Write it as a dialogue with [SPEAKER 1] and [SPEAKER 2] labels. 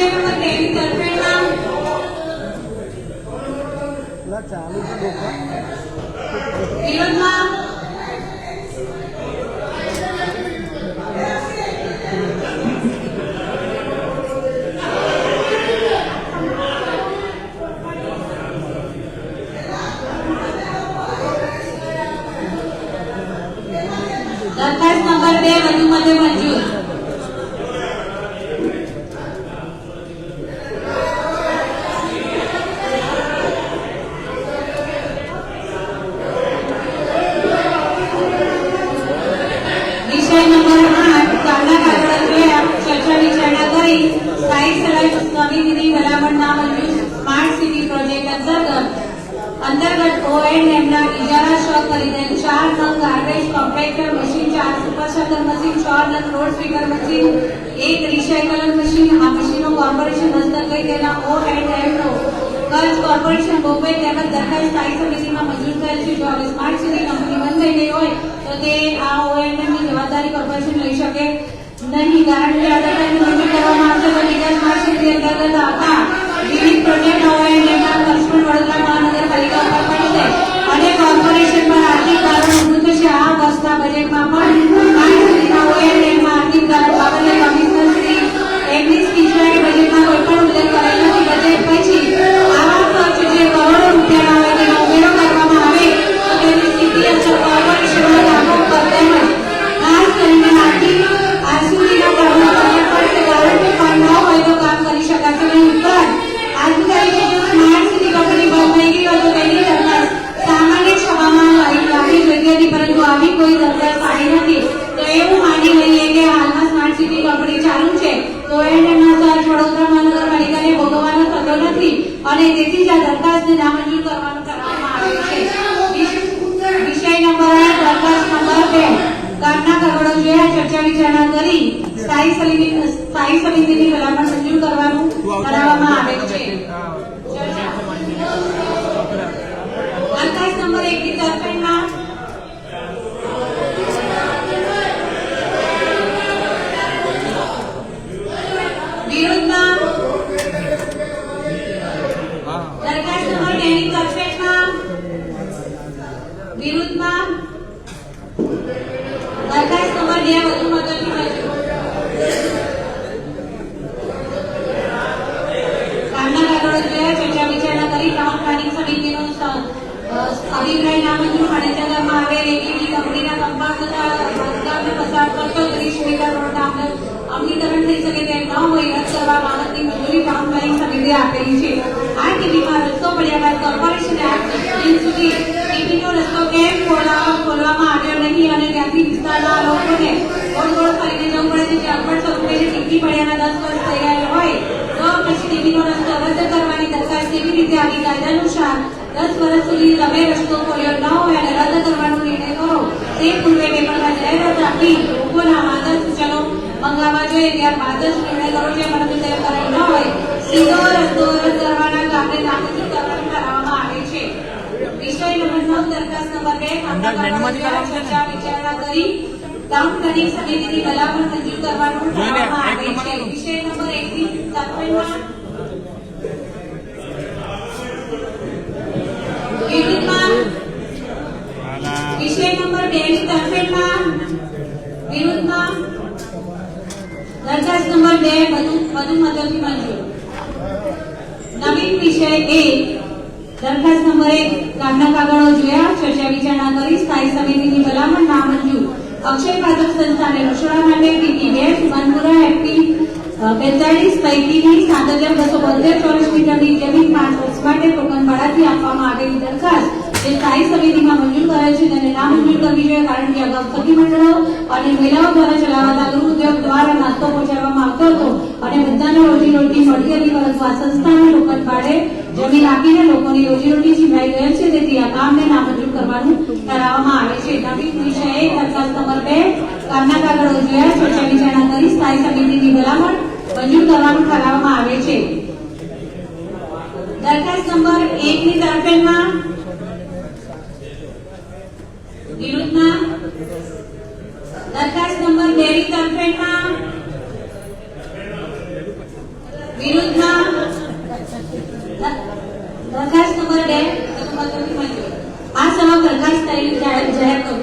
[SPEAKER 1] વિષય નંબર 2 ની તરફેણમાં વિરોધમાં દરખાસ્ત નંબર 2 વધુ મતે મંજૂર. વિષય નંબર 8 કામના કાગળ જોયા ચર્ચા વિચારણા કરી સ્થાયી સમિતિની ભલામણ નામંજૂર સ્માર્ટ સિટી પ્રોજેક્ટ અંતર્ગત O&M ના ઇજારા શોખ ખરીદેલ 4 નંગ garbage compactor machine, 4 super shutter machine, 6 નંગ રોડ સ્વીપર મશીન, 1 રિસાયકલર મશીન. આ મશીનો કોર્પોરેશન હસ્તક કરી તેના O&M નો ખર્ચ કોર્પોરેશન બોમ્બે તેમજ દરખાસ્ત સ્થાયી સમિતિમાં મંજૂર થયેલ છે. જો હવે સ્માર્ટ સિટી કંપની બંધ થઈ ગઈ હોય તો તે આ O&M ની જવાબદારી કોર્પોરેશન લઈ શકે નહીં. કારણ કે આ દરખાસ્તને મંજૂર કરવામાં આવશે તો બીજા સ્માર્ટ સિટી અંતર્ગત આવતા વિવિધ પ્રોજેક્ટ O&M ના ખર્ચ પણ વડોદરા મહાનગરપાલિકા ઉપર પડશે અને કોર્પોરેશન પર આર્થિક ભારણ ઊભું થશે. આ વર્ષના બજેટમાં પણ સ્માર્ટ સિટીના O&M માં આર્થિક ભારણ બાબતે કમિશનર શ્રી એમની કિશોરે બજેટમાં કોઈ પણ ઉલ્લેખ કરેલ નથી. બજેટ પછી આવા ખર્ચ જે કરોડો રૂપિયાના હોય તેનો ઉમેરો કરવામાં આવે તો તેની સ્થિતિ અસર કોર્પોરેશનના કામો પર તેમજ ખાસ કરીને આરસીસીના કામો પર પડશે. કારણ કે ફંડ ન હોય તો કામ કરી શકાશે નહીં. પણ આજની તારીખે જો સ્માર્ટ સિટી કંપની બંધ થઈ ગઈ હોય તો તેની દરખાસ્ત સામાન્ય સભામાં લાવવી જોઈએ હતી, પરંતુ આવી કોઈ દરખાસ્ત આવી નથી. તો એવું માની લઈએ કે હાલમાં સ્માર્ટ સિટી કંપની ચાલુ છે તો O&Mનો ખર્ચ વડોદરા મહાનગરપાલિકાને ભોગવવાનો થતો નથી અને તેથી જ આ દરખાસ્તને નામંજૂર કરવામાં આવ્યું છે. વિષય નંબર 8 દરખાસ્ત નંબર 2 કામના કાગળો જોયા ચર્ચા વિચારણા કરી સ્થાયી સમિતિની ભલામણ મંજૂર કરાવવામાં આવે છે. દરખાસ્ત નંબર 1 ની તરફેણમાં વિરોધમાં દરખાસ્ત નંબર 2 ની તરફેણમાં વિરુદ્ધમાં દરખાસ્ત નંબર 2 વધુ મતોથી મંજૂર. કામના કાગળો જોયા ચર્ચા વિચારણા કરી ટાઉન પ્લાનિંગ સમિતિનો અભિપ્રાય નામંજૂર ફર્નિચરમાં આવેલ એબીબી કંપનીના કમ્પાઉન્ડ તથા બાંધકામને પસાર કરતો 30 મીટર રોડના અમલીકરણ થઈ શકે તેમ ન હોય રદ કરવા બાબતની મંજૂરી ટાઉન પ્લાનિંગ સમિતિએ આપેલી છે. આ ટીબીમાં રસ્તો પડ્યા બાદ કોર્પોરેશને આજ દિન સુધી ટીબીનો રસ્તો કેમ ખોલવામાં આવ્યો નહીં અને ત્યાંથી વિસ્તારના લોકોને ગોળ ગોળ ફરીને જવું પડે છે. જ્યાં પણ સ્વરૂપે ટીબી પડ્યાના 10 વર્ષ થઈ ગયા હોય તો પછી ટીબીનો રસ્તો રદ કરવાની દરખાસ્ત કેવી રીતે આવી? કાયદાનુસાર 10 વર્ષ સુધી તમે રસ્તો ખોલ્યો ન હોય અને રદ કરવાનો નિર્ણય કરો તે પૂર્વે પેપરમાં જાહેરાત આપી લોકોના માર્ગદર્શન સૂચનો મંગાવવા જોઈએ, ત્યારબાદ જ નિર્ણય કરો જોઈએ. પરંતુ તે કરેલ ન હોય સીધો રસ્તો રદ કરવાના કામને નામંજૂર કરવામાં આવે છે. વિષય નંબર 9 દરખાસ્ત નંબર 2 કામના કાગળો ચર્ચા વિચારણા કરી ટાઉન પ્લાનિંગ સમિતિની ભલામણ મંજૂર કરવામાં આવે છે. વિષય નંબર 1 ની તરફેણમાં વિરુદ્ધમાં વિષય નંબર 2 ની તરફેણમાં વિરુદ્ધમાં દરખાસ્ત નંબર 2 વધુ મતોથી મંજૂર. નવીન વિષય 1 દરખાસ્ત નંબર 1 કામના કાગળો જોયા ચર્ચા વિચારણા કરી સ્થાયી સમિતિની ભલામણ નામંજૂર. અક્ષય પાદપ સંસ્થાને રસોડા માટે ટીપી 2 મનપુરા એફપી 42 પૈકીની 7272 ચોરસ મીટરની જમીન 5 વર્ષ માટે ટોકન ભાડાથી આપવામાં આવેલી દરખાસ્ત જે સ્થાયી સમિતિમાં મંજૂર કરેલ છે તેને નામંજૂર કરવી જોઈએ. કારણ કે અગાઉ સખી મંડળો અને મહિલાઓ દ્વારા ચલાવાતા ગૃહ ઉદ્યોગ દ્વારા નાસ્તો પહોંચાડવામાં આવતો હતો અને બધાને રોજીરોટી મળતી હતી, પરંતુ આ સંસ્થાને ટોકન ભાડે જમીન આપીને લોકોની રોજીરોટી છીનવાઈ ગયેલ છે. તેથી આ કામને નામંજૂર કરાવવામાં આવે છે. નવીન વિષય 1 દરખાસ્ત નંબર 2 કામના કાગળો જોયા ચર્ચા વિચારણા કરી સ્થાયી સમિતિની ભલામણ મંજૂર કરાવવામાં આવે છે. દરખાસ્ત નંબર 1 ની તરફેણમાં વિરુદ્ધમાં દરખાસ્ત નંબર 2 ની તરફેણમાં વિરુદ્ધ નંબર 2 પ્રથમ મંજૂર. આ સભા બરખાસ્ત થઈ જાહેર કરું.